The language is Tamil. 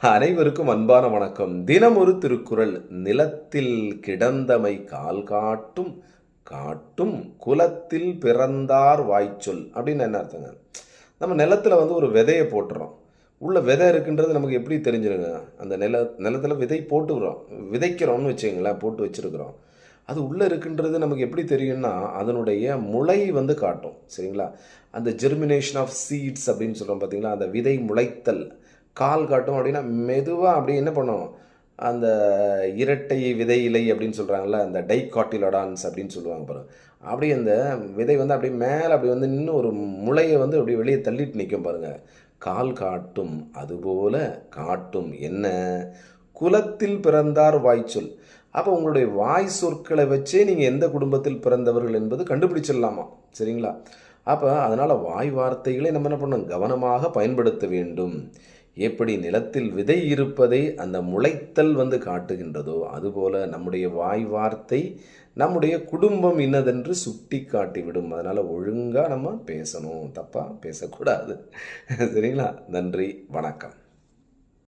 அனைவருக்கும் அன்பான வணக்கம். தினம் ஒரு திருக்குறள். நிலத்தில் கிடந்தமை கால் காட்டும் காட்டும் குலத்தில் பிறந்தார் வாய்ச்சொல் அப்படின்னு என்ன அர்த்தங்க? நம்ம நிலத்துல ஒரு விதையை போட்டுறோம். உள்ள விதை இருக்குன்றது நமக்கு எப்படி தெரிஞ்சிருங்க? அந்த நிலத்துல விதை போட்டுக்கிறோம், விதைக்கிறோம்னு வச்சுங்களேன், போட்டு வச்சிருக்கிறோம். அது உள்ளே இருக்குன்றது நமக்கு எப்படி தெரியும்னா, அதனுடைய முளை காட்டும். சரிங்களா? அந்த ஜெர்மினேஷன் ஆஃப் சீட்ஸ் அப்படின்னு சொல்கிறோம் பார்த்தீங்களா? அந்த விதை முளைத்தல் கால் காட்டும். அப்படின்னா மெதுவாக அப்படி என்ன பண்ணும், அந்த இரட்டை விதை இலை அப்படின்னு சொல்கிறாங்கல்ல, அந்த டைகாட்டிலடான்ஸ் அப்படின்னு சொல்லுவாங்க பாருங்க. அப்படியே அந்த விதை அப்படியே மேலே அப்படி நின்று ஒரு முளையை அப்படியே வெளியே தள்ளிட்டு நிற்கும் பாருங்க. கால் காட்டும், அதுபோல காட்டும் என்ன, குலத்தில் பிறந்தார் வாய்ச்சொல். அப்போ உங்களுடைய வாய் சொற்களை வச்சே நீங்கள் எந்த குடும்பத்தில் பிறந்தவர்கள் என்பது கண்டுபிடிச்சிடலாமா? சரிங்களா? அப்போ அதனால் வாய் வார்த்தைகளை நம்ம என்ன பண்ணணும், கவனமாக பயன்படுத்த வேண்டும். எப்படி நிலத்தில் விதை இருப்பதை அந்த முளைத்தல் காட்டுகின்றதோ, அதுபோல் நம்முடைய வாய் வார்த்தை நம்முடைய குடும்பம் இன்னதென்று சுட்டி காட்டிவிடும். அதனால் ஒழுங்காக நம்ம பேசணும், தப்பாக பேசக்கூடாது. சரிங்களா? நன்றி, வணக்கம்.